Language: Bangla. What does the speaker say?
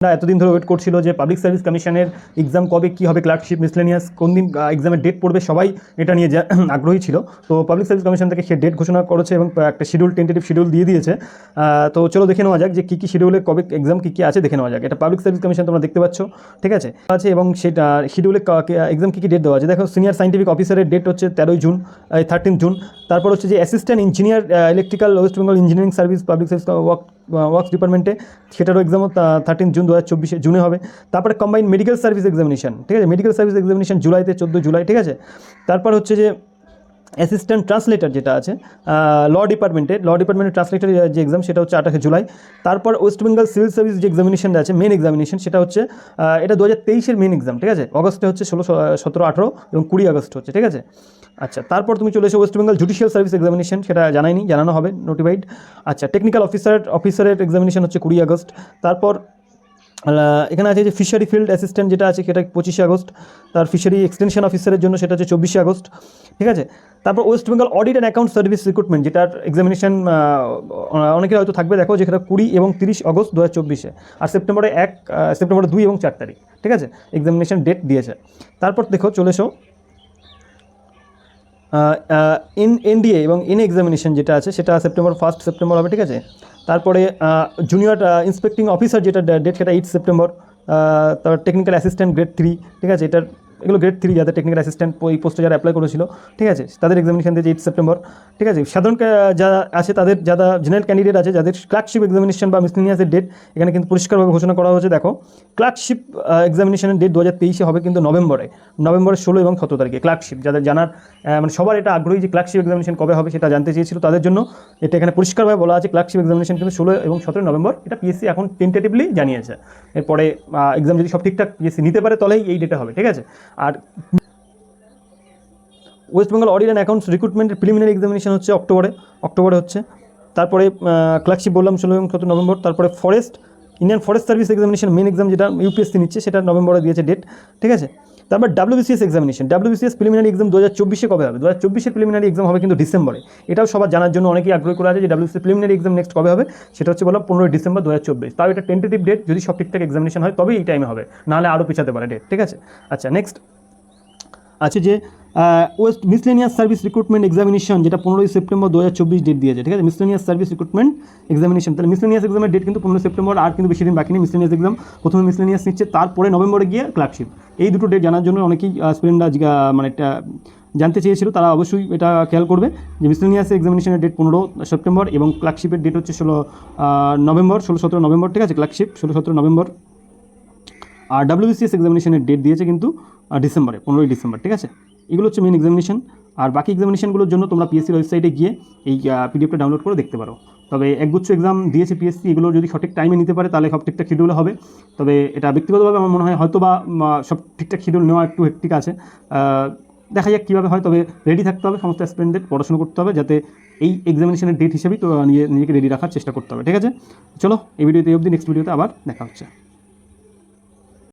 এতদিন ধরে ওয়েট করছিল যে পাবলিক সার্ভিস কমিশনের এক্সাম কবে কী হবে, ক্লার্কশিপ, মিসলেনিয়াস কোন দিন এক্সামের ডেট পড়বে, সবাই এটা নিয়ে আগ্রহী ছিল। তো পাবলিক সার্ভিস কমিশন থেকে সে ডেট ঘোষণা করেছে এবং একটা টেন্টেটিভ শিডিউল দিয়ে দিয়েছে। তো চলো দেখে নেওয়া যাক যে কী কী শিডিউলে কবে এক্সাম কী কী আছে দেখে নেওয়া যাক। এটা পাবলিক সার্ভিস কমিশন তোমরা দেখতে পাচ্ছ, ঠিক আছে এবং সেটা শিডিউলে এক্সাম কী কী ডেট দেওয়া আছে। দেখো, সিনিয়র সায়েন্টিফিক অফিসারের ডেট হচ্ছে 13 জুন। তারপর হচ্ছে যে assistant engineer electrical West Bengal engineering service public service works ডিপার্টমেন্টে, সেটারও এক্সামও 13 জুন 2024 জুনে হবে। তারপরে কম্বাইন্ড মেডিকেল সার্ভিস এক্সামিনেশন, ঠিক আছে, মেডিকেল সার্ভিস এক্সামিনেশন জুলাইতে, 14 জুলাই, ঠিক আছে। তারপর হচ্ছে যে অ্যাসিস্ট্যান্ট ট্রান্সলেটার যেটা আছে ল ডিপার্টমেন্টের ট্রান্সলেটার যে এক্সাম, সেটা হচ্ছে 28 জুলাই। তারপর ওয়েস্ট বেঙ্গল সিভিল সার্ভিস যে এক্সামিনেশনটা আছে, মেন এক্সামিনেশন, সেটা হচ্ছে এটা 2023-এর মেন এক্সাম, ঠিক আছে। অগস্টে হচ্ছে 16, 17, 18 এবং 20 আগস্ট হচ্ছে, ঠিক আছে। আচ্ছা, তারপর তুমি চলে এসো West Bengal judicial service examination, সেটা জানানো হবে, নোটিফাইড। আচ্ছা, টেকনিক্যাল অফিসারের এক্সামিনেশন হচ্ছে 20 আগস্ট। তারপর এখানে আছে যে ফিশারি ফিল্ড অ্যাসিস্ট্যান্ট যেটা আছে, সেটা 25 আগস্ট। তার ফিশারি এক্সটেনশন অফিসারের জন্য সেটা হচ্ছে 24 আগস্ট, ঠিক আছে। তারপর West Bengal audit and account service recruitment, যেটার এক্সামিনেশন অনেকের হয়তো থাকবে, দেখো যেটা 20 এবং 30 আগস্ট 2024-এ, আর সেপ্টেম্বরে 2 এবং 4 তারিখ, ঠিক আছে, এক্সামিনেশন ডেট দিয়েছে। তারপর দেখো চলে এসো এনডিএ এবং এনএ এক্সামিনেশন যেটা আছে, সেটা সেপ্টেম্বর হবে, ঠিক আছে। তারপরে জুনিয়র ইন্সপেক্টিং অফিসার যেটা ডেট, সেটা 8 সেপ্টেম্বর। তারপর টেকনিক্যাল অ্যাসিস্ট্যান্ট গ্রেড 3, ঠিক আছে, এগুলো গ্রেড 3 যাদের টেকনিক্যাল অ্যাসিস্ট্যান্ট ওই পোস্টে যারা অ্যাপ্লাই করেছিল, ঠিক আছে, তাদের এক্সামিনেশন দিয়েছে 8 সেপ্টেম্বর, ঠিক আছে। সাধারণ যারা আছে তাদের, যারা জেনারেল ক্যান্ডিডেট আছে, যাদের ক্লার্কশিপ এক্সামিনেশন বা মিসলেনিয়াসের ডেট এখানে কিন্তু পরিষ্কারভাবে ঘোষণা করা হয়েছে। দেখো, ক্লার্কশিপ এক্সামিনেশনের ডেট 2023-এ হবে কিন্তু নভেম্বরের 16 এবং 17 তারিখে। ক্লার্কশিপ যাদের জানার মানে সবার এটা আগ্রহী যে ক্লার্কশিপ এক্সামিনেশন কবে হবে সেটা জানতে চেয়েছিল, তাদের জন্য এটা এখানে পরিষ্কারভাবে বলা আছে। ক্লার্কশিপ এক্সামিনেশন কিন্তু 16 এবং 17 নভেম্বর, এটা পিএসসি এখন টেন্টেটিভলি জানিয়েছে। এরপরে এক্সাম যদি সব ঠিকঠাক পিএসসি নিতে পারে তাহলেই এই ডেটে হবে, ঠিক আছে। আর West Bengal audit and accounts রিক্রুটমেন্টের প্রিলিমিনারি এক্সামিনেশন হচ্ছে অক্টোবরে হচ্ছে। তারপরে ক্লার্কশিপ বললাম 16 এবং 17 নভেম্বর। তারপরে Indian forest service examination main exam যেটা ইউপিএসসি নিচ্ছে, সেটা নভেম্বরে দিয়েছে ডেট, ঠিক আছে। তারপর ডাব্লিউবিসিএস এক্সামিনেশন, প্রিলিমিনারি এক্সাম 2024-এ কবে হবে? 2024-এর প্রিলিমিনারি এক্সাম হবে কিন্তু ডিসেম্বরে। এটাও সবার জানার জন্য অনেকেই আগ্রহ করে আছে যে ডাব্লিউবিসিএস প্রিলিমিনারি এক্সাম নেক্সট কবে হবে, সেটা হচ্ছে বললাম 15 ডিসেম্বর 2024। তাও এটা টেন্টেটিভ ডেট, যদি সব ঠিকঠাক এক্সামিনেশন হয় তবেই এই টাইমে হবে, নাহলে আরও পেছাতে পারে ডেট, ঠিক আছে। আচ্ছা, নেক্সট আছে যে West miscellaneous service recruitment examination, যেটা 15 সেপ্টেম্বর 2024 ডেট দিয়েছে, ঠিক আছে। মিসলেনিয়াস সার্ভিস রিক্রুটমেন্ট এক্সামিনেশন, তাহলে মিসলেনিয়াস এক্সামের ডেট কিন্তু 15 সেপ্টেম্বর, আর কিন্তু বেশি দিন বাকি নেই। মিসলেনিয়াস এক্সাম প্রথমে মিসলেনিয়াস নিচ্ছে, তারপরে নভেম্বরে গিয়ে ক্লার্কশিপ। এই দুটো ডেট জানার জন্য অনেকেই স্টুডেন্টরা মানে এটা জানতে চেয়েছিল, তারা অবশ্যই এটা খেয়াল করবে যে মিসলেনিয়াস এক্সামিনেশনের ডেট 15 সেপ্টেম্বর এবং ক্লার্কশিপের ডেট হচ্ছে 16 নভেম্বর, 16-17 নভেম্বর, ঠিক আছে। Clerkship 16-17 November. আর ডাব্লিউবিসিএস এক্সামিনেশনের ডেট দিয়েছে কিন্তু ডিসেম্বরে, 15 ডিসেম্বর, ঠিক আছে। এগুলো হচ্ছে মেন এক্সামিনেশন। আর বাকি এক্সামিনেশনগুলোর জন্য তোমরা পিএসসির ওয়েবসাইটে গিয়ে এই পিডিএফটা ডাউনলোড করে দেখতে পারো। তবে একগুচ্ছ এক্সাম দিয়েছে পিএসসি, এগুলো যদি সঠিক টাইমে নিতে পারে তাহলে সব ঠিকঠাক শিডিউল হবে। তবে এটা ব্যক্তিগতভাবে আমার মনে হয় হয়তো বা সব ঠিকঠাক শিডিউল নেওয়া একটু হেক্টিক আছে, দেখা যাক কীভাবে হয়। তবে রেডি থাকতে হবে, সমস্ত স্টুডেন্টদের পড়াশোনা করতে হবে যাতে এই এক্সামিনেশনের ডেট হিসেবেই তো নিজেকে রেডি রাখার চেষ্টা করতে হবে, ঠিক আছে। চলো, এই ভিডিওতে অবধি, নেক্সট ভিডিওতে আবার দেখা হচ্ছে।